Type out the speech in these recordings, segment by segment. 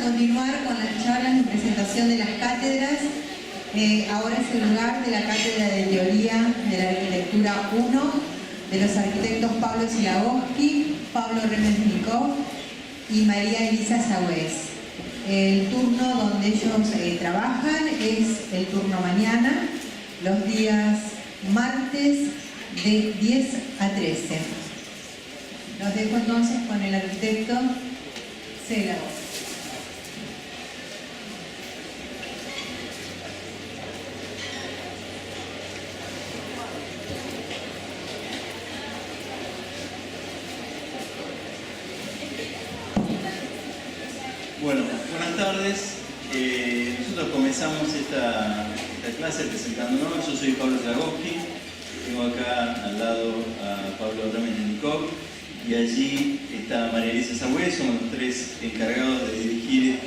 continuar con las charlas de presentación de las cátedras. Ahora es el lugar de la Cátedra de Teoría de la Arquitectura 1 de los arquitectos Pablo Zielagovsky, Pablo Remetnikov y María Elisa Sagüez. El turno donde ellos trabajan es el turno mañana, los días martes de 10 a 13. Los dejo entonces con el arquitecto Zielagovsky. Bueno, buenas tardes. Nosotros comenzamos esta clase presentándonos. Yo soy Pablo Zielagovsky. Tengo acá al lado a Pablo Remetnikov y allí está María Elisa Sagüez. Somos los tres encargados de dirigir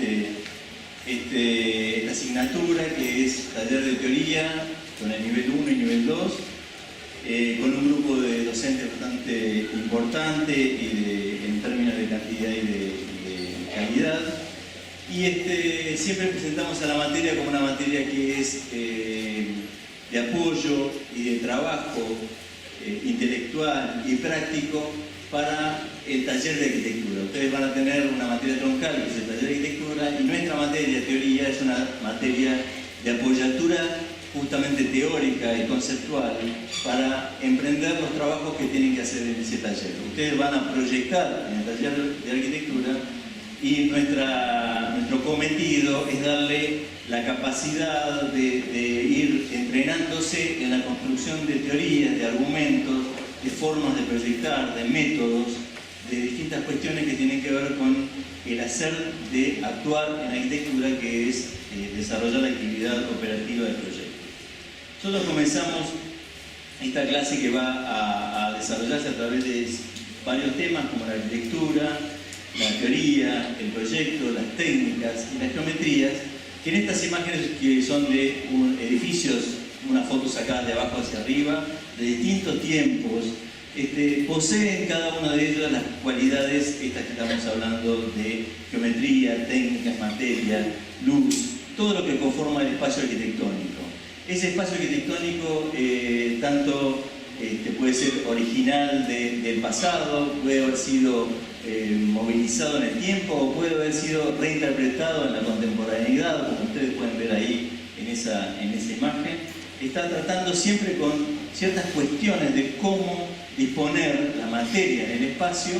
esta asignatura que es Taller de Teoría con el nivel 1 y nivel 2, con un grupo de docentes bastante importante en términos de cantidad y de calidad. Y siempre presentamos a la materia como una materia que es de apoyo y de trabajo intelectual y práctico para el taller de arquitectura. Ustedes van a tener una materia troncal que es el taller de arquitectura y nuestra materia de teoría es una materia de apoyatura justamente teórica y conceptual para emprender los trabajos que tienen que hacer en ese taller. Ustedes van a proyectar en el taller de arquitectura y nuestro cometido es darle la capacidad de ir entrenándose en la construcción de teorías, de argumentos, de formas de proyectar, de métodos, de distintas cuestiones que tienen que ver con el hacer de actuar en arquitectura, que es desarrollar la actividad operativa del proyecto. Nosotros comenzamos esta clase que va a desarrollarse a través de varios temas como la arquitectura, la teoría, el proyecto, las técnicas y las geometrías, que en estas imágenes que son de edificios, una foto sacada de abajo hacia arriba, de distintos tiempos, poseen cada una de ellas las cualidades estas que estamos hablando de geometría, técnicas, materia, luz, todo lo que conforma el espacio arquitectónico. Ese espacio arquitectónico tanto puede ser original del pasado, puede haber sido movilizado en el tiempo o puede haber sido reinterpretado en la contemporaneidad, como ustedes pueden ver ahí en esa imagen. Está tratando siempre con ciertas cuestiones de cómo disponer la materia en el espacio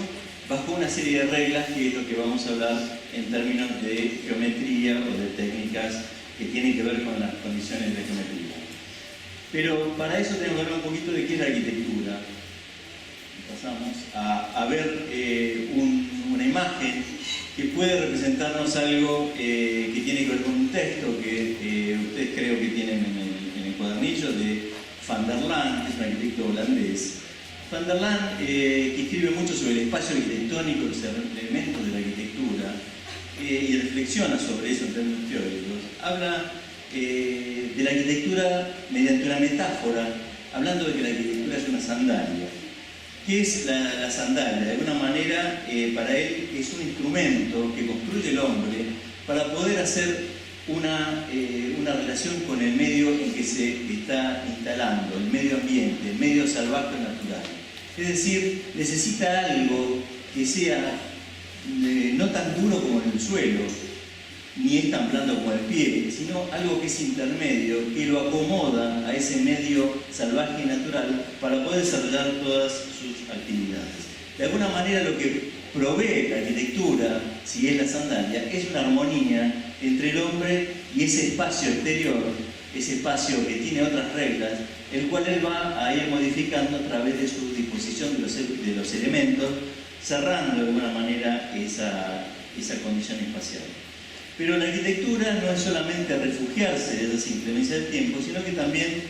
bajo una serie de reglas, que es lo que vamos a hablar en términos de geometría o de técnicas que tienen que ver con las condiciones de geometría. Pero para eso tenemos que hablar un poquito de qué es la arquitectura. Pasamos a ver una imagen que puede representarnos algo que tiene que ver con un texto que ustedes creo que tienen en el cuadernillo de Van der Laan, que es un arquitecto holandés. Van der Laan, que escribe mucho sobre el espacio arquitectónico, los elementos de la arquitectura, y reflexiona sobre eso en términos teóricos. Habla de la arquitectura mediante una metáfora, hablando de que la arquitectura es una sandalia. ¿Qué es la sandalia? De alguna manera, para él es un instrumento que construye el hombre para poder hacer una relación con el medio en que se está instalando, el medio ambiente, el medio salvaje natural. Es decir, necesita algo que sea no tan duro como el suelo, ni es tan blando como el pie, sino algo que es intermedio, que lo acomoda a ese medio salvaje y natural para poder desarrollar todas sus actividades. De alguna manera lo que provee la arquitectura, si es la sandalia, es una armonía entre el hombre y ese espacio exterior, ese espacio que tiene otras reglas, el cual él va a ir modificando a través de su disposición de los elementos, cerrando de alguna manera esa condición espacial. Pero la arquitectura no es solamente refugiarse de esas inclemencias del tiempo, sino que también,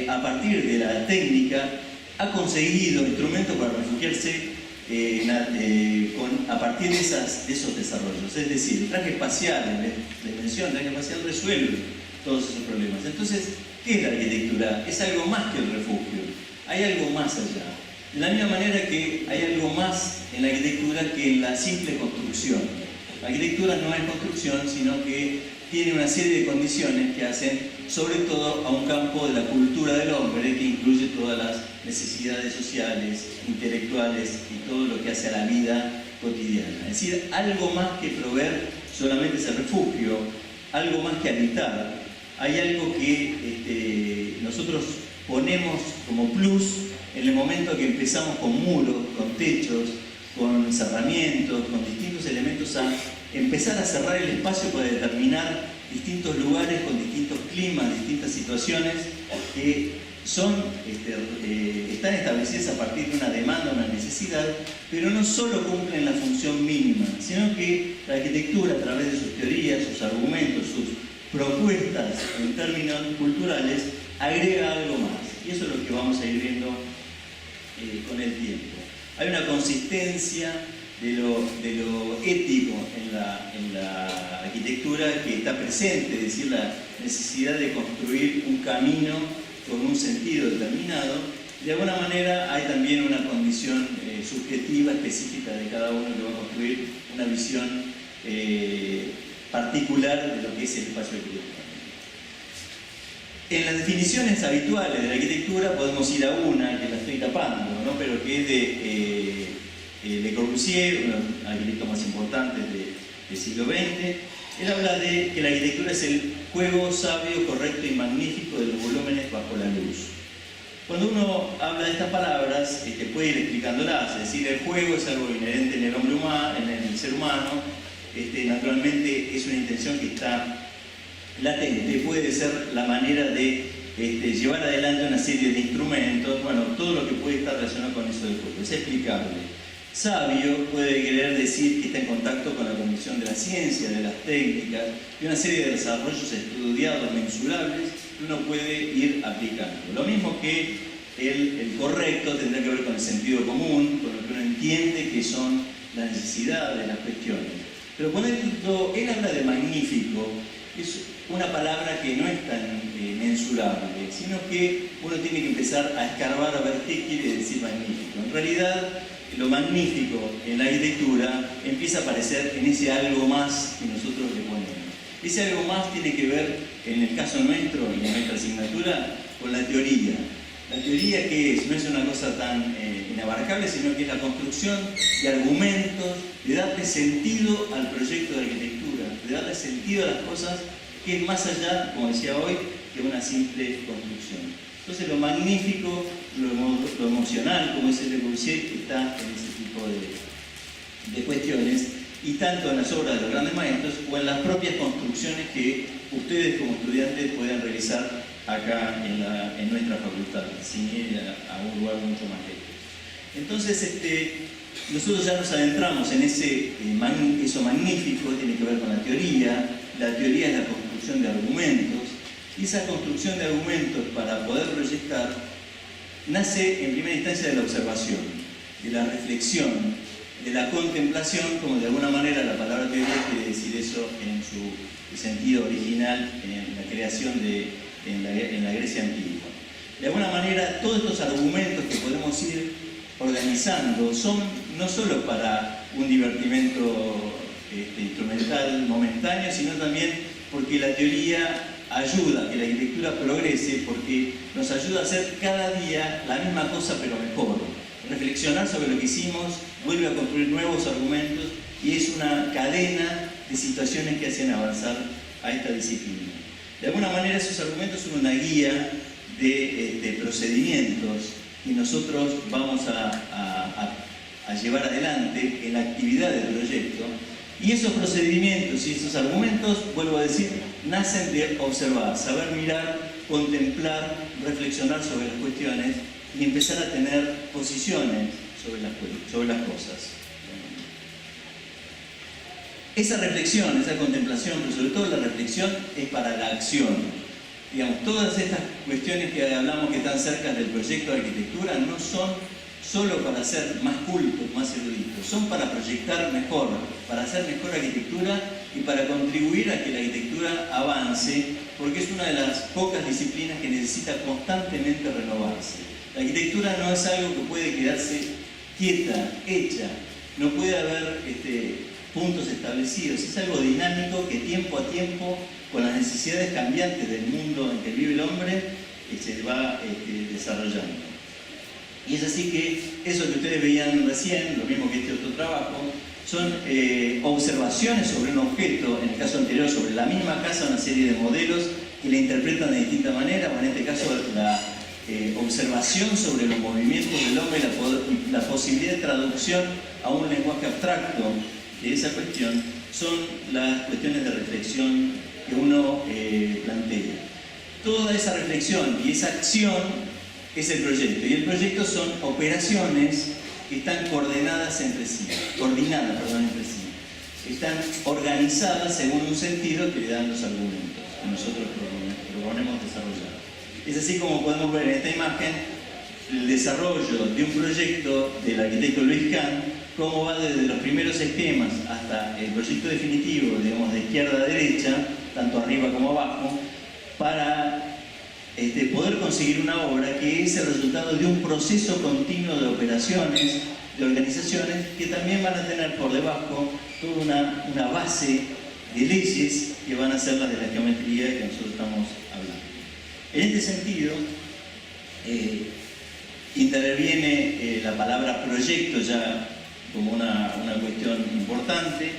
a partir de la técnica, ha conseguido instrumentos para refugiarse a partir de esos desarrollos. Es decir, el traje espacial, la dimensión del traje espacial resuelve todos esos problemas. Entonces, ¿qué es la arquitectura? Es algo más que el refugio. Hay algo más allá. De la misma manera que hay algo más en la arquitectura que en la simple construcción. la arquitectura no es construcción, sino que tiene una serie de condiciones que hacen, sobre todo, a un campo de la cultura del hombre, que incluye todas las necesidades sociales, intelectuales y todo lo que hace a la vida cotidiana. Es decir, algo más que proveer solamente ese refugio, algo más que habitar. Hay algo que nosotros ponemos como plus en el momento que empezamos con muros, con techos, con cerramientos, con distintos elementos, a empezar a cerrar el espacio para determinar distintos lugares con distintos climas, distintas situaciones que están establecidas a partir de una demanda, una necesidad, pero no solo cumplen la función mínima, sino que la arquitectura, a través de sus teorías, sus argumentos, sus propuestas en términos culturales, agrega algo más. Y eso es lo que vamos a ir viendo con el tiempo. Hay una consistencia de lo ético en la arquitectura que está presente, es decir, la necesidad de construir un camino con un sentido determinado. De alguna manera hay también una condición subjetiva, específica de cada uno que va a construir una visión particular de lo que es el espacio arquitectónico. En las definiciones habituales de la arquitectura podemos ir a una, que la estoy tapando, ¿no? Pero que es de Le Corbusier, uno de los arquitectos más importantes del siglo XX. Él habla de que la arquitectura es el juego sabio, correcto y magnífico de los volúmenes bajo la luz. Cuando uno habla de estas palabras, puede ir explicándolas, es decir, el juego es algo inherente en el hombre humano, en el ser humano, naturalmente es una intención que está latente, puede ser la manera de llevar adelante una serie de instrumentos, bueno, todo lo que puede estar relacionado con eso del juego, es explicable. Sabio puede querer decir que está en contacto con la condición de la ciencia, de las técnicas, de una serie de desarrollos estudiados, mensurables, que uno puede ir aplicando. Lo mismo que el correcto tendrá que ver con el sentido común, con lo que uno entiende que son las necesidades de las cuestiones. Pero cuando él habla de magnífico, es una palabra que no es tan mensurable, sino que uno tiene que empezar a escarbar a ver qué quiere decir magnífico. En realidad, lo magnífico en la arquitectura empieza a aparecer en ese algo más que nosotros le ponemos. Ese algo más tiene que ver, en el caso nuestro y en nuestra asignatura, con la teoría. La teoría, ¿qué es? No es una cosa tan inabarcable, sino que es la construcción de argumentos, de darle sentido al proyecto de arquitectura, de darle sentido a las cosas, que es más allá, como decía hoy, que una simple construcción. Entonces lo magnífico, lo emocional, como dice Le Corbusier, está en ese tipo de cuestiones, y tanto en las obras de los grandes maestros o en las propias construcciones que ustedes como estudiantes pueden realizar acá en nuestra facultad, sin ir a un lugar mucho más lejos. Entonces, nosotros ya nos adentramos en eso magnífico, tiene que ver con la teoría es la construcción de argumentos, y esa construcción de argumentos para poder proyectar nace en primera instancia de la observación, de la reflexión, de la contemplación, como de alguna manera la palabra teoría quiere decir eso en su sentido original, en la creación en la Grecia antigua. De alguna manera, todos estos argumentos que podemos ir organizando son no solo para un divertimento instrumental momentáneo, sino también porque la teoría ayuda a que la arquitectura progrese, porque nos ayuda a hacer cada día la misma cosa pero mejor. Reflexionar sobre lo que hicimos, vuelve a construir nuevos argumentos y es una cadena de situaciones que hacen avanzar a esta disciplina. De alguna manera esos argumentos son una guía de procedimientos que nosotros vamos a llevar adelante en la actividad del proyecto, y esos procedimientos y esos argumentos, vuelvo a decir, nacen de observar, saber mirar, contemplar, reflexionar sobre las cuestiones y empezar a tener posiciones sobre las cosas. Esa reflexión, esa contemplación, pero sobre todo la reflexión, es para la acción. Digamos, todas estas cuestiones que hablamos que están cerca del proyecto de arquitectura no son solo para ser más cultos, más eruditos, son para proyectar mejor, para hacer mejor arquitectura y para contribuir a que la arquitectura avance, porque es una de las pocas disciplinas que necesita constantemente renovarse. La arquitectura no es algo que puede quedarse quieta, hecha, no puede haber puntos establecidos, es algo dinámico que tiempo a tiempo, con las necesidades cambiantes del mundo en que vive el hombre, se va desarrollando. Y es así que eso que ustedes veían recién, lo mismo que este otro trabajo, son observaciones sobre un objeto, en el caso anterior sobre la misma casa, una serie de modelos que la interpretan de distinta manera, o en este caso la observación sobre los movimientos del hombre y la posibilidad de traducción a un lenguaje abstracto de esa cuestión, son las cuestiones de reflexión que uno plantea. Toda esa reflexión y esa acción es el proyecto, y el proyecto son operaciones que están coordinadas entre sí, están organizadas según un sentido que le dan los argumentos que nosotros proponemos desarrollar. Es así como podemos ver en esta imagen el desarrollo de un proyecto del arquitecto Luis Kahn, cómo va desde los primeros esquemas hasta el proyecto definitivo, digamos, de izquierda a derecha, tanto arriba como abajo, para poder conseguir una obra que es el resultado de un proceso continuo de operaciones, de organizaciones, que también van a tener por debajo toda una base de leyes que van a ser las de la geometría que nosotros estamos hablando. En este sentido, interviene la palabra proyecto ya como una cuestión importante.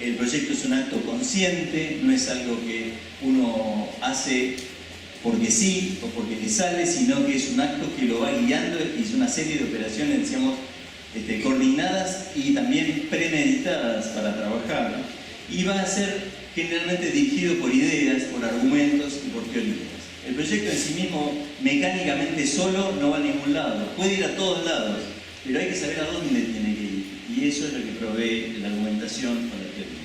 El proyecto es un acto consciente, no es algo que uno hace porque sí o porque le sale, sino que es un acto que lo va guiando y es una serie de operaciones, decíamos, coordinadas y también premeditadas para trabajar, y va a ser generalmente dirigido por ideas, por argumentos y por teorías. El proyecto en sí mismo, mecánicamente solo, no va a ningún lado, puede ir a todos lados, pero hay que saber a dónde tiene que ir, y eso es lo que provee la argumentación o la teoría.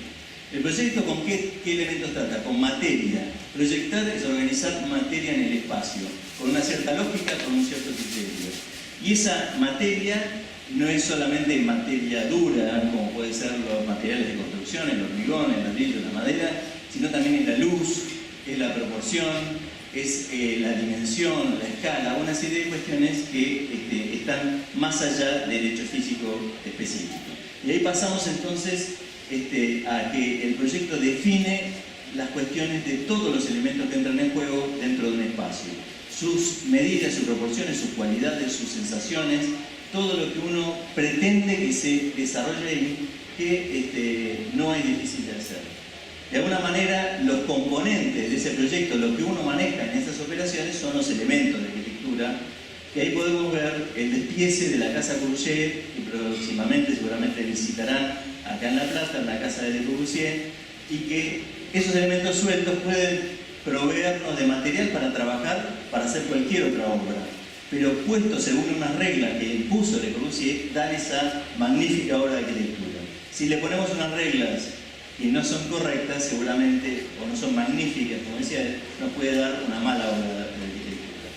¿El proyecto con qué elementos trata? Con materia. Proyectar es organizar materia en el espacio, con una cierta lógica, con un cierto criterio. Y esa materia no es solamente materia dura, como pueden ser los materiales de construcción, el hormigón, el ladrillo, la madera, sino también es la luz, es la proporción, es la dimensión, la escala, una serie de cuestiones que están más allá del hecho físico específico. Y ahí pasamos entonces a que el proyecto define las cuestiones de todos los elementos que entran en juego dentro de un espacio. Sus medidas, sus proporciones, sus cualidades, sus sensaciones, todo lo que uno pretende que se desarrolle ahí, que no es difícil de hacer. De alguna manera, los componentes de ese proyecto, lo que uno maneja en estas operaciones, son los elementos de arquitectura, que ahí podemos ver el despiece de la Casa Corbusier, que próximamente seguramente visitarán acá en La Plata, en la casa de Le Corbusier, y que esos elementos sueltos pueden proveernos de material para trabajar, para hacer cualquier otra obra, pero puestos según unas reglas que impuso Le Corbusier, dan esa magnífica obra de arquitectura. Si le ponemos unas reglas que no son correctas, seguramente, o no son magníficas, como decía él, nos puede dar una mala obra de arquitectura.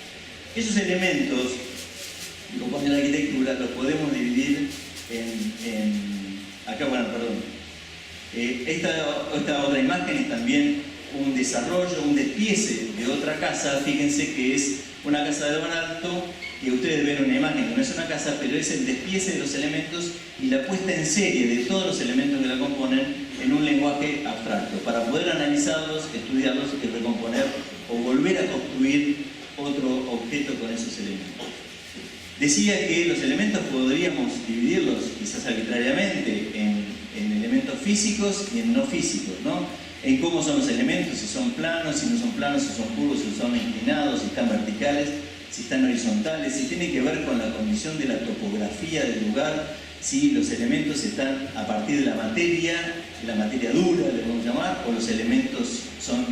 Esos elementos que componen la arquitectura los podemos dividir esta otra imagen es también un desarrollo, un despiece de otra casa. Fíjense que es una casa de Don Alto, que ustedes ven una imagen que no es una casa, pero es el despiece de los elementos y la puesta en serie de todos los elementos que la componen en un lenguaje abstracto, para poder analizarlos, estudiarlos y recomponer o volver a construir otro objeto con esos elementos. Decía que los elementos podríamos dividirlos quizás arbitrariamente en elementos físicos y en no físicos, ¿no? En cómo son los elementos, si son planos, si no son planos, si son curvos, si son inclinados, si están verticales, si están horizontales, si tiene que ver con la condición de la topografía del lugar, si los elementos están a partir de la materia dura, le podemos llamar, o los elementos son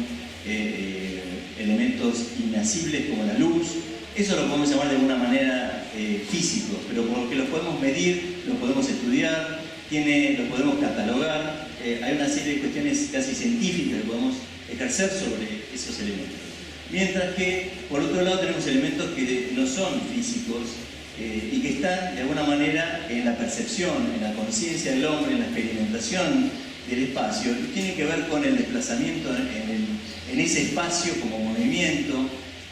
elementos inasibles como la luz. Eso lo podemos llamar de alguna manera físicos, pero porque los podemos medir, los podemos estudiar, los podemos catalogar, hay una serie de cuestiones casi científicas que podemos ejercer sobre esos elementos. Mientras que, por otro lado, tenemos elementos que no son físicos y que están de alguna manera en la percepción, en la conciencia del hombre, en la experimentación del espacio, y tienen que ver con el desplazamiento en ese espacio como movimiento,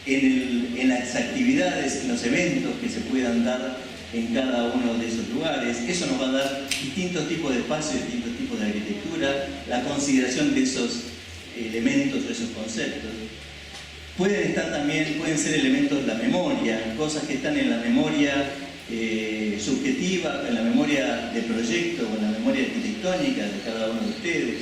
en las actividades, en los eventos que se puedan dar en cada uno de esos lugares. Eso nos va a dar distintos tipos de espacios, distintos tipos tipos de arquitectura, la consideración de esos elementos o esos conceptos. Pueden ser elementos de la memoria, cosas que están en la memoria subjetiva, en la memoria de proyecto o en la memoria arquitectónica de cada uno de ustedes.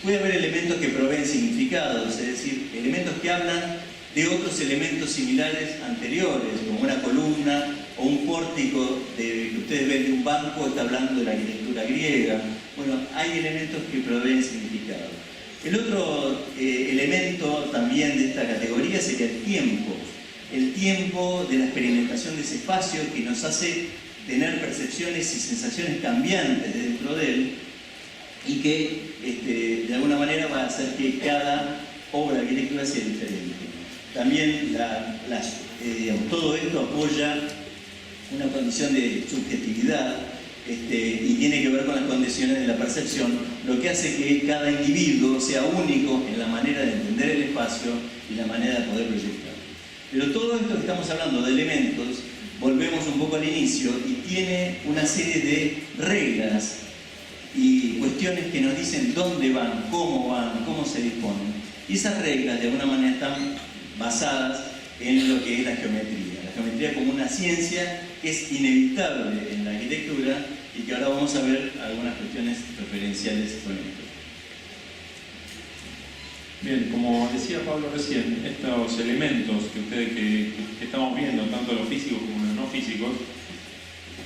Puede haber elementos que proveen significados, es decir, elementos que hablan de otros elementos similares anteriores, como una columna o un pórtico que ustedes ven de un banco, está hablando de la arquitectura griega. Bueno, hay elementos que proveen significado. El otro elemento también de esta categoría sería el tiempo de la experimentación de ese espacio que nos hace tener percepciones y sensaciones cambiantes dentro de él y que de alguna manera va a hacer que cada obra de arquitectura sea diferente. También todo esto apoya una condición de subjetividad y tiene que ver con las condiciones de la percepción, lo que hace que cada individuo sea único en la manera de entender el espacio y la manera de poder proyectar. Pero todo esto que estamos hablando de elementos, volvemos un poco al inicio, y tiene una serie de reglas y cuestiones que nos dicen dónde van, cómo se disponen. Y esas reglas de alguna manera están basadas en lo que es la geometría. La geometría como una ciencia que es inevitable en la arquitectura y que ahora vamos a ver algunas cuestiones referenciales con esto. Bien, como decía Pablo recién, estos elementos que estamos viendo, tanto los físicos como los no físicos,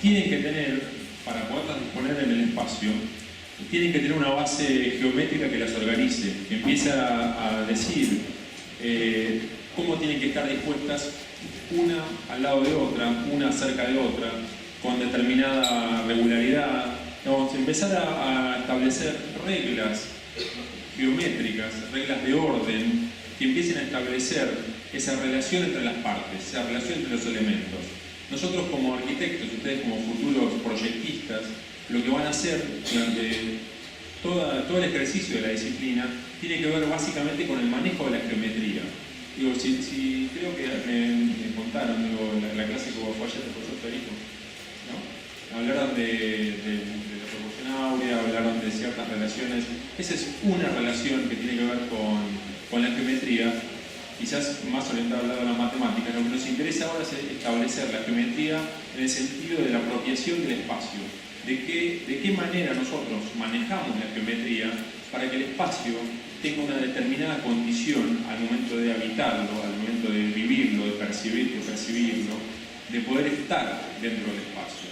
tienen que tener, para poderlas disponer en el espacio, tienen que tener una base geométrica que las organice, que empiece a decir cómo tienen que estar dispuestas una al lado de otra, una cerca de otra, con determinada regularidad. Vamos a empezar a establecer reglas geométricas, reglas de orden, que empiecen a establecer esa relación entre las partes, esa relación entre los elementos. Nosotros como arquitectos, ustedes como futuros proyectistas, lo que van a hacer durante todo el ejercicio de la disciplina tiene que ver básicamente con el manejo de la geometría. Digo, si creo que me contaron, la clase que fue ayer de profesor Federico, ¿no? Hablaron de la proporción áurea, hablaron de ciertas relaciones. Esa es una relación que tiene que ver con la geometría, quizás más orientada al lado de la matemática. Lo que nos interesa ahora es establecer la geometría en el sentido de la apropiación del espacio. De qué manera nosotros manejamos la geometría para que el espacio tenga una determinada condición al momento de habitarlo, al momento de vivirlo, de percibirlo, de poder estar dentro del espacio.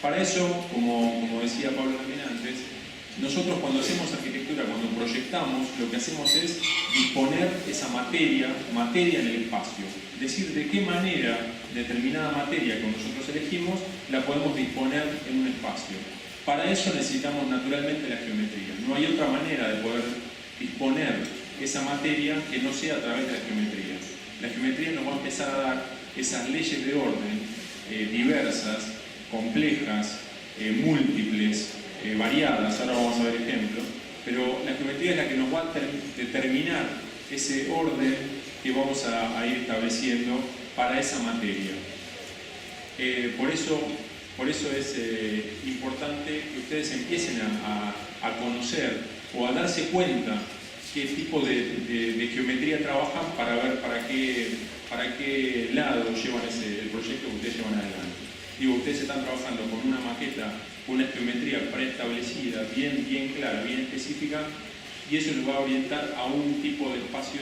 Para eso, como decía Pablo también antes, nosotros cuando hacemos arquitectura, cuando proyectamos, lo que hacemos es disponer esa materia en el espacio. Decir de qué manera determinada materia que nosotros elegimos la podemos disponer en un espacio. Para eso necesitamos naturalmente la geometría. No hay otra manera de poder disponer esa materia que no sea a través de la geometría. La geometría nos va a empezar a dar esas leyes de orden diversas, complejas, múltiples, variadas, ahora vamos a ver ejemplos, pero la geometría es la que nos va a determinar ese orden que vamos a ir estableciendo para esa materia. Por eso es importante que ustedes empiecen a conocer o a darse cuenta qué tipo de geometría trabajan para ver para qué lado llevan el proyecto que ustedes llevan adelante. Digo, ustedes están trabajando con una maqueta, con una geometría preestablecida, bien clara, bien específica, y eso les va a orientar a un tipo de espacio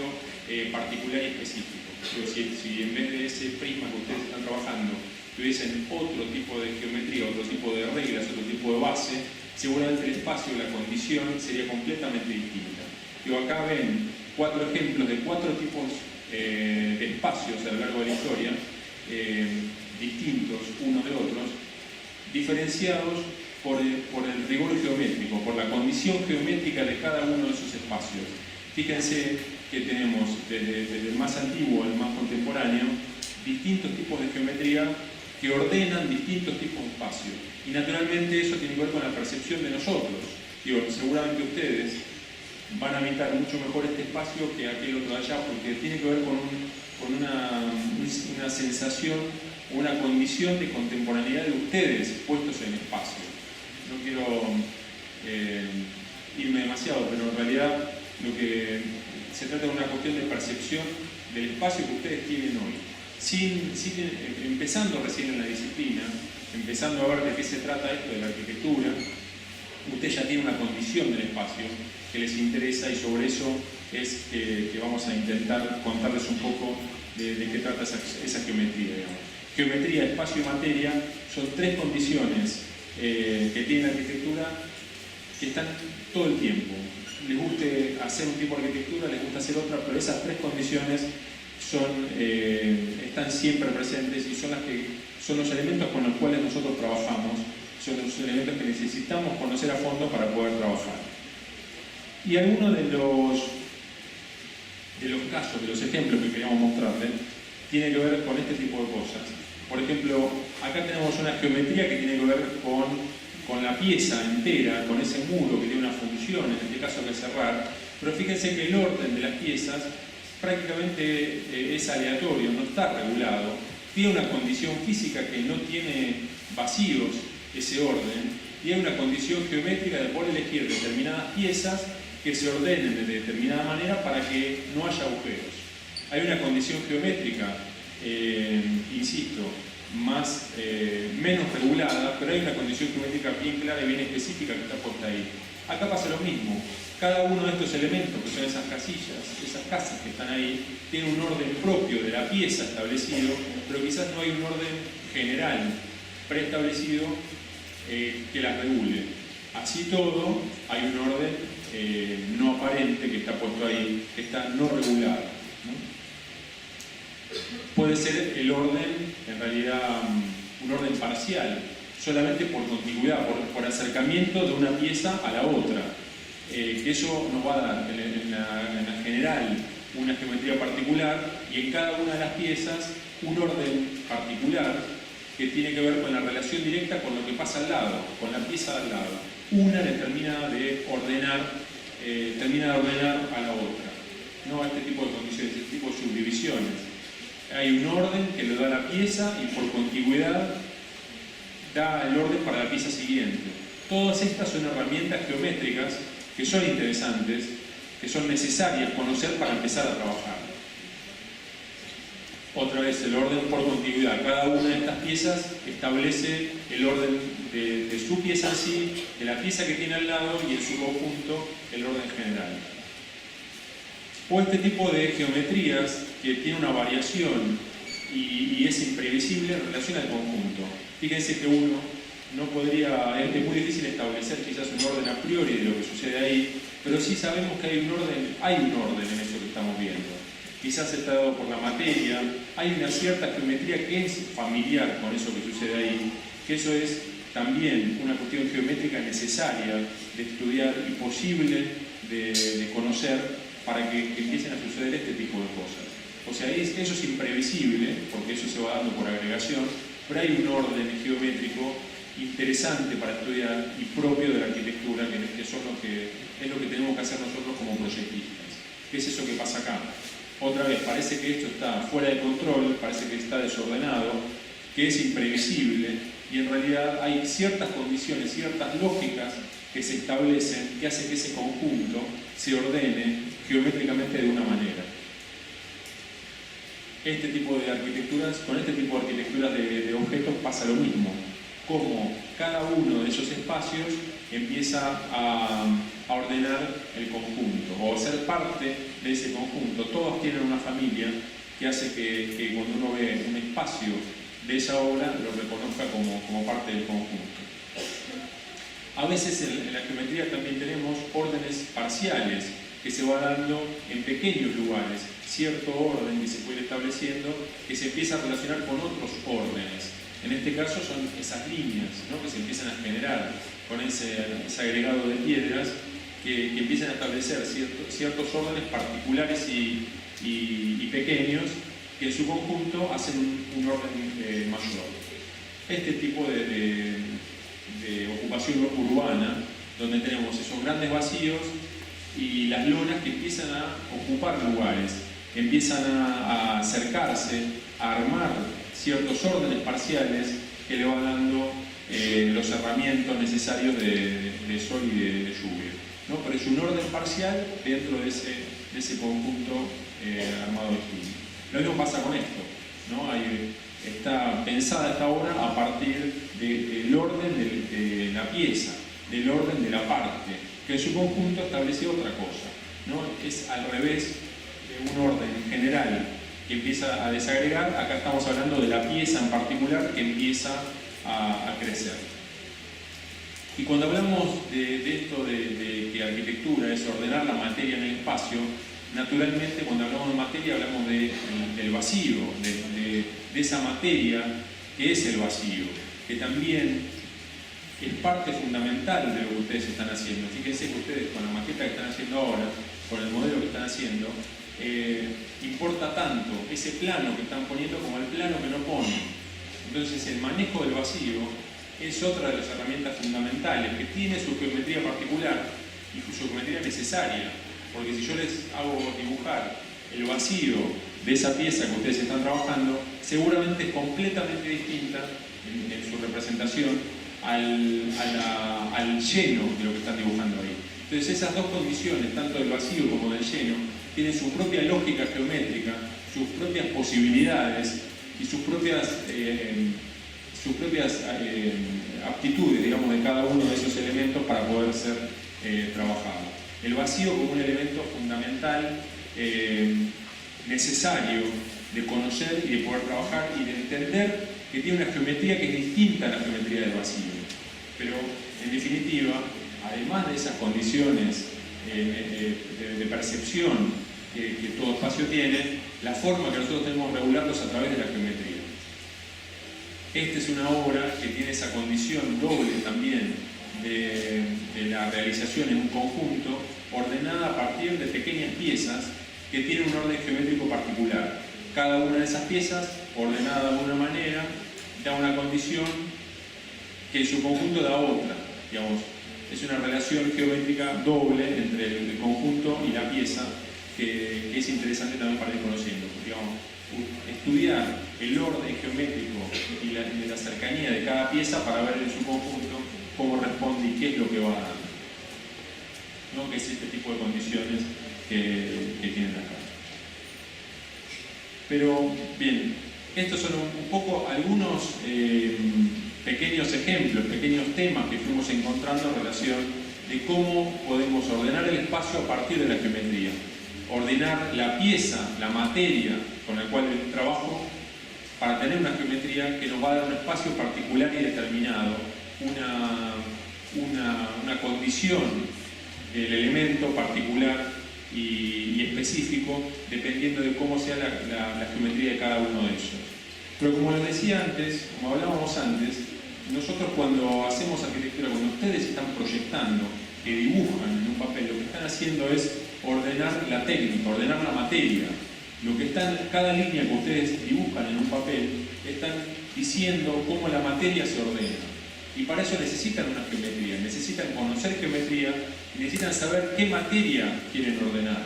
particular y específico. Digo, si en vez de ese prisma que ustedes están trabajando tuviesen otro tipo de geometría, otro tipo de reglas, otro tipo de base, seguramente el espacio, la condición sería completamente distinta. Digo, acá ven 4 ejemplos de 4 tipos de espacios a lo largo de la historia, distintos unos de otros, diferenciados por el rigor geométrico, por la condición geométrica de cada uno de esos espacios. Fíjense que tenemos desde el más antiguo al más contemporáneo distintos tipos de geometría que ordenan distintos tipos de espacios. Y naturalmente eso tiene que ver con la percepción de nosotros. Digo, seguramente ustedes van a habitar mucho mejor este espacio que aquel otro de allá, porque tiene que ver con una sensación, una condición de contemporaneidad de ustedes puestos en el espacio. No quiero irme demasiado, pero en realidad lo que se trata de una cuestión de percepción del espacio que ustedes tienen hoy. Empezando recién en la disciplina, empezando a ver de qué se trata esto de la arquitectura, usted ya tiene una condición del espacio que les interesa, y sobre eso es que vamos a intentar contarles un poco de qué trata esa geometría, digamos. Geometría, espacio y materia son tres condiciones que tiene la arquitectura que están todo el tiempo. Les guste hacer un tipo de arquitectura, les gusta hacer otra, pero esas tres condiciones están siempre presentes y son los elementos con los cuales nosotros trabajamos, son los elementos que necesitamos conocer a fondo para poder trabajar. Y algunos de los casos, de los ejemplos que queríamos mostrarles, tienen que ver con este tipo de cosas. Por ejemplo, acá tenemos una geometría que tiene que ver con la pieza entera, con ese muro que tiene una función, en este caso que es cerrar, pero fíjense que el orden de las piezas prácticamente es aleatorio, no está regulado, tiene una condición física que no tiene vacíos ese orden, y hay una condición geométrica de poder elegir determinadas piezas que se ordenen de determinada manera para que no haya agujeros. Hay una condición geométrica, insisto, menos regulada, pero hay una condición geométrica bien clara y bien específica que está puesta ahí. Acá pasa lo mismo. Cada uno de estos elementos, que son esas casillas, esas casas que están ahí, tiene un orden propio de la pieza establecido, pero quizás no hay un orden general preestablecido que las regule. Así todo, hay un orden no aparente que está puesto ahí, que está no regulado, ¿no? Puede ser el orden, en realidad, un orden parcial, solamente por contigüidad, por acercamiento de una pieza a la otra. Que eso nos va a dar en la general una geometría particular, y en cada una de las piezas un orden particular que tiene que ver con la relación directa con lo que pasa al lado, con la pieza de al lado. Una le termina de ordenar a la otra. No a este tipo de condiciones, este tipo de subdivisiones. Hay un orden que le da a la pieza y por contigüidad da el orden para la pieza siguiente. Todas estas son herramientas geométricas que son interesantes, que son necesarias conocer para empezar a trabajar. Otra vez, el orden por contigüidad. Cada una de estas piezas establece el orden de su pieza en sí, de la pieza que tiene al lado y en su conjunto el orden general. O este tipo de geometrías que tiene una variación y es imprevisible en relación al conjunto. Fíjense que uno no podría, es muy difícil establecer quizás un orden a priori de lo que sucede ahí, pero sí sabemos que hay un orden en eso que estamos viendo. Quizás está dado por la materia, hay una cierta geometría que es familiar con eso que sucede ahí, que eso es también una cuestión geométrica necesaria de estudiar y posible de conocer para que empiecen a suceder este tipo de cosas. O sea, eso es imprevisible, porque eso se va dando por agregación, pero hay un orden geométrico interesante para estudiar y propio de la arquitectura, que es lo que tenemos que hacer nosotros como proyectistas. ¿Qué es eso que pasa acá? Otra vez, parece que esto está fuera de control, parece que está desordenado, que es imprevisible, y en realidad hay ciertas condiciones, ciertas lógicas que se establecen que hacen que ese conjunto se ordene geométricamente de una manera. Este tipo de arquitecturas, con este tipo de arquitecturas de objetos pasa lo mismo, como cada uno de esos espacios empieza a ordenar el conjunto o a ser parte de ese conjunto. Todos tienen una familia que hace que cuando uno ve un espacio de esa obra lo reconozca como parte del conjunto. A veces en la geometría también tenemos órdenes parciales que se va dando en pequeños lugares, cierto orden que se puede ir estableciendo que se empieza a relacionar con otros órdenes. En este caso son esas líneas, ¿no?, que se empiezan a generar con ese agregado de piedras que empiezan a establecer ciertos órdenes particulares y pequeños que en su conjunto hacen un orden mayor. Este tipo de ocupación urbana, donde tenemos esos grandes vacíos y las lonas que empiezan a ocupar lugares, empiezan a acercarse, a armar ciertos órdenes parciales que le van dando los herramientas necesarios de sol y de lluvia. ¿no? Pero es un orden parcial dentro de ese conjunto armado de estudio. Lo mismo pasa con esto, ¿no? Está pensada esta obra a partir del orden de la pieza, del orden de la parte, que en su conjunto establece otra cosa, ¿no? Es al revés de un orden general que empieza a desagregar. Acá estamos hablando de la pieza en particular que empieza a crecer. Y cuando hablamos de esto de que arquitectura es ordenar la materia en el espacio, naturalmente cuando hablamos de materia hablamos del vacío, de esa materia que es el vacío, que también es parte fundamental de lo que ustedes están haciendo. Fíjense que ustedes con la maqueta que están haciendo ahora, con el modelo que están haciendo, importa tanto ese plano que están poniendo como el plano que no ponen. Entonces el manejo del vacío es otra de las herramientas fundamentales que tiene su geometría particular y su geometría necesaria, porque si yo les hago dibujar el vacío de esa pieza que ustedes están trabajando, seguramente es completamente distinta en su representación al lleno de lo que están dibujando ahí. Entonces esas dos condiciones, tanto del vacío como del lleno, tienen su propia lógica geométrica, sus propias posibilidades y sus propias aptitudes, digamos, de cada uno de esos elementos para poder ser trabajado. El vacío como un elemento fundamental, necesario de conocer y de poder trabajar y de entender que tiene una geometría que es distinta a la geometría del vacío. Pero, en definitiva, además de esas condiciones de percepción que todo espacio tiene, la forma que nosotros tenemos que regularlos es a través de la geometría. Esta es una obra que tiene esa condición doble también de la realización en un conjunto, ordenada a partir de pequeñas piezas que tienen un orden geométrico particular. Cada una de esas piezas, ordenada de una manera, da una condición que en su conjunto da otra. Digamos, es una relación geométrica doble entre el conjunto y la pieza que es interesante también para ir conociendo. Digamos, estudiar el orden geométrico y la cercanía de cada pieza para ver en su conjunto cómo responde y qué es lo que va dando, ¿no? Que es este tipo de condiciones que tienen acá. Pero, bien, estos son un poco algunos pequeños ejemplos, pequeños temas que fuimos encontrando en relación de cómo podemos ordenar el espacio a partir de la geometría. Ordenar la pieza, la materia con la cual trabajo para tener una geometría que nos va a dar un espacio particular y determinado, una condición del elemento particular y específico dependiendo de cómo sea la geometría de cada uno de ellos. Pero como les decía antes, como hablábamos antes, nosotros cuando hacemos arquitectura, cuando ustedes están proyectando, que dibujan en un papel, lo que están haciendo es ordenar la técnica, ordenar la materia. Lo que cada línea que ustedes dibujan en un papel, están diciendo cómo la materia se ordena. Y para eso necesitan una geometría, necesitan conocer geometría y necesitan saber qué materia quieren ordenar.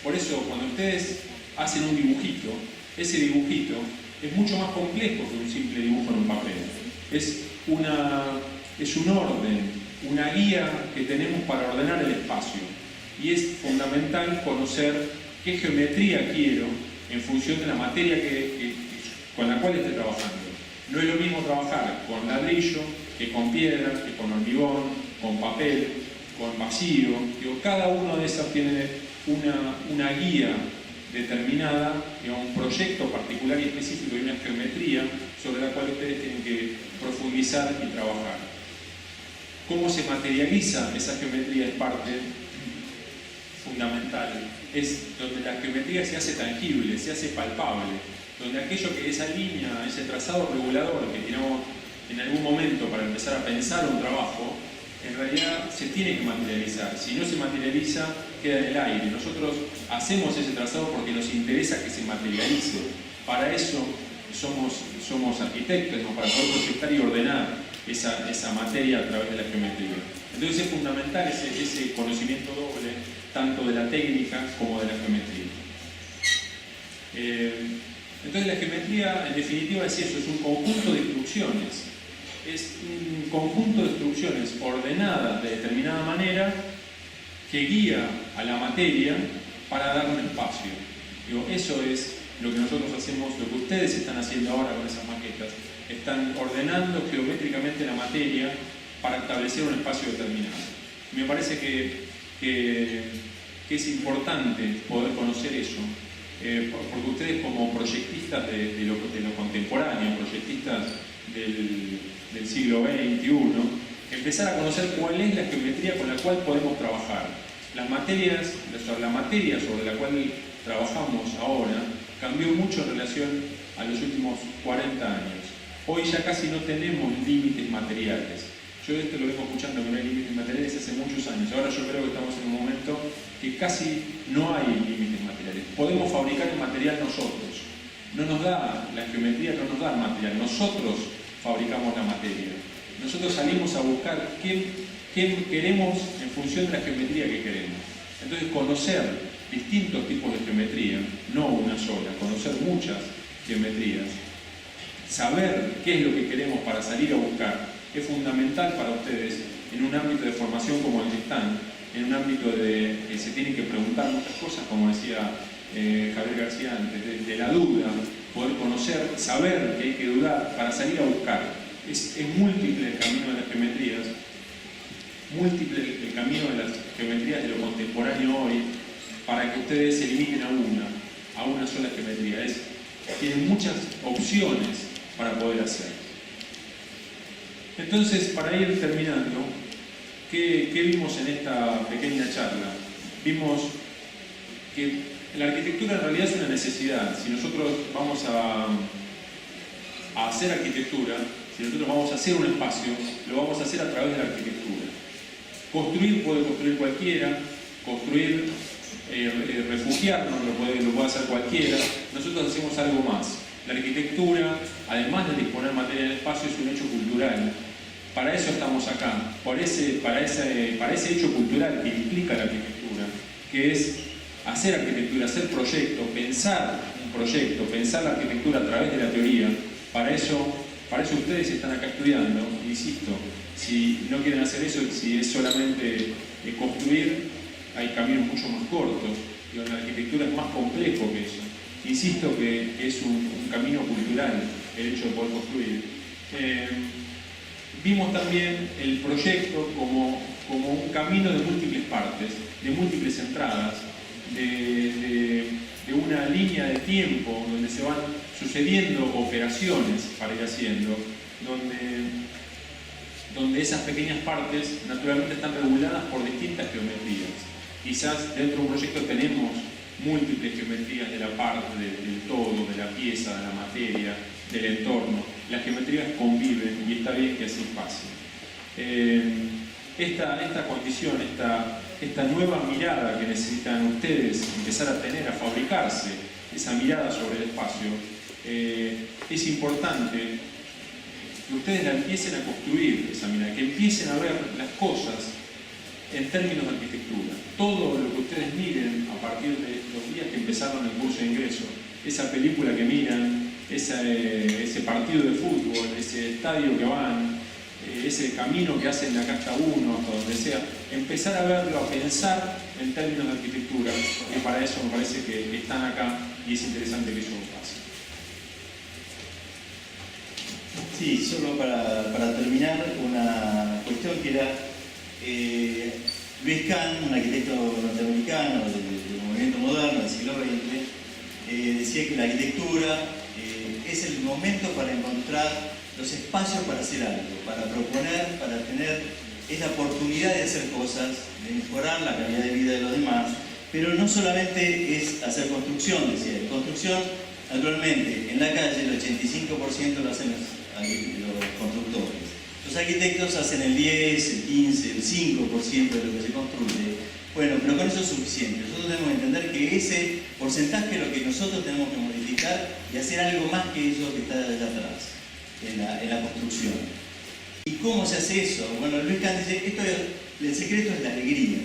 Por eso, cuando ustedes hacen un dibujito, ese dibujito es mucho más complejo que un simple dibujo en un papel. Es un orden, una guía que tenemos para ordenar el espacio. Y es fundamental conocer qué geometría quiero en función de la materia con la cual esté trabajando. No es lo mismo trabajar con ladrillo que con piedra, que con hormigón, con papel, con vacío. Cada uno de esos tiene una guía determinada, un proyecto particular y específico y una geometría sobre la cual ustedes tienen que profundizar y trabajar. ¿Cómo se materializa esa geometría? Es parte fundamental. Es donde la geometría se hace tangible, se hace palpable, donde aquello que esa línea, ese trazado regulador que tenemos en algún momento para empezar a pensar un trabajo, en realidad se tiene que materializar. Si no se materializa, queda en el aire. Nosotros hacemos ese trazado porque nos interesa que se materialice. Para eso somos arquitectos, ¿no? Para poder proyectar y ordenar esa materia a través de la geometría. Entonces es fundamental ese conocimiento doble, tanto de la técnica como de la geometría. Entonces la geometría, en definitiva, es eso, es un conjunto de instrucciones. Es un conjunto de instrucciones ordenadas de determinada manera que guía a la materia para darle un espacio. Digo, eso es lo que nosotros hacemos, lo que ustedes están haciendo ahora con esas maquetas. Están ordenando geométricamente la materia para establecer un espacio determinado. Me parece que es importante poder conocer eso, porque ustedes como proyectistas de lo contemporáneo, proyectistas del siglo XXI, empezar a conocer cuál es la geometría con la cual podemos trabajar. La materia sobre la cual trabajamos ahora cambió mucho en relación a los últimos 40 años. Hoy ya casi no tenemos límites materiales. Yo esto lo vengo escuchando que no hay límites materiales hace muchos años. Ahora yo creo que estamos en un momento que casi no hay límites materiales. Podemos fabricar el material nosotros. No nos da, la geometría no nos da el material. Nosotros fabricamos la materia. Nosotros salimos a buscar qué queremos en función de la geometría que queremos. Entonces conocer distintos tipos de geometría, no una sola, conocer muchas geometrías, saber qué es lo que queremos para salir a buscar, es fundamental para ustedes en un ámbito de formación como el que están, en un ámbito que se tienen que preguntar muchas cosas, como decía Javier García antes, de la duda, poder conocer, saber que hay que dudar para salir a buscar. Es múltiple el camino de las geometrías, múltiple el camino de las geometrías de lo contemporáneo hoy, para que ustedes se limiten a una sola geometría. Tienen muchas opciones para poder hacer. Entonces, para ir terminando, ¿qué vimos en esta pequeña charla? Vimos que la arquitectura en realidad es una necesidad. Si nosotros vamos a hacer arquitectura, si nosotros vamos a hacer un espacio, lo vamos a hacer a través de la arquitectura. Construir puede construir cualquiera, refugiarnos lo puede hacer cualquiera. Nosotros hacemos algo más. La arquitectura, además de disponer materia del espacio, es un hecho cultural. Para eso estamos acá, para ese hecho cultural que implica la arquitectura, que es hacer arquitectura, hacer proyectos, pensar un proyecto, pensar la arquitectura a través de la teoría. Para eso ustedes están acá estudiando. Insisto, si no quieren hacer eso, si es solamente construir, hay caminos mucho más cortos. La arquitectura es más complejo que eso. Insisto que es un camino cultural el hecho de poder construir. Vimos también el proyecto como un camino de múltiples partes, de múltiples entradas, de una línea de tiempo donde se van sucediendo operaciones para ir haciendo, donde esas pequeñas partes naturalmente están reguladas por distintas geometrías. Quizás dentro de un proyecto tenemos múltiples geometrías de la parte, del todo, de la pieza, de la materia, del entorno. Las geometrías conviven y está bien que así pase. Esta condición, esta nueva mirada que necesitan ustedes empezar a tener, a fabricarse, esa mirada sobre el espacio, es importante que ustedes la empiecen a construir, esa mirada, que empiecen a ver las cosas en términos de arquitectura. Todo lo que ustedes miren a partir de los días que empezaron el curso de ingreso, esa película que miran, ese partido de fútbol, ese estadio que van, ese camino que hacen de acá hasta uno, hasta donde sea, empezar a verlo, a pensar en términos de arquitectura, que para eso me parece que están acá y es interesante que eso pase. Sí, solo para terminar, una cuestión que era Luis Kahn, un arquitecto norteamericano del movimiento moderno del siglo XX, decía que la arquitectura es el momento para encontrar los espacios para hacer algo, para proponer, para tener esa oportunidad de hacer cosas, de mejorar la calidad de vida de los demás, pero no solamente es hacer construcción, decía, construcción naturalmente en la calle el 85% lo hacen los constructores. Los arquitectos hacen el 10, el 15, el 5% de lo que se construye. Bueno, pero con eso es suficiente. Nosotros tenemos que entender que ese porcentaje es lo que nosotros tenemos que modificar y hacer algo más que eso que está allá atrás, en la construcción. ¿Y cómo se hace eso? Bueno, Luis Kahn dice, el secreto es la alegría.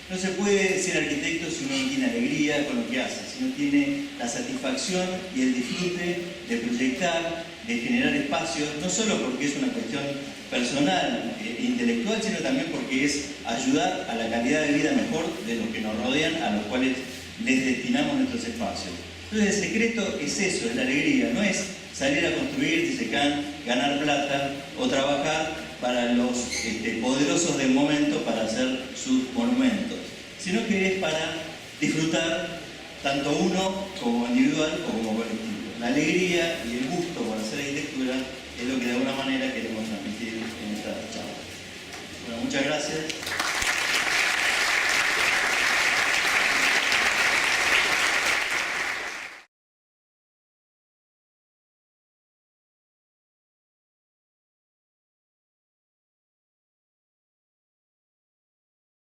No se puede ser arquitecto si uno no tiene alegría con lo que hace, si no tiene la satisfacción y el disfrute de proyectar, de generar espacios, no solo porque es una cuestión personal e intelectual, sino también porque es ayudar a la calidad de vida mejor de los que nos rodean, a los cuales les destinamos nuestros espacios. Entonces el secreto es eso, es la alegría, no es salir a construir, si se can, ganar plata o trabajar para los poderosos del momento para hacer sus monumentos, sino que es para disfrutar tanto uno como individual o como colectivo. La alegría y el gusto por hacer arquitectura es lo que de alguna manera queremos transmitir en esta charla. Bueno, muchas gracias.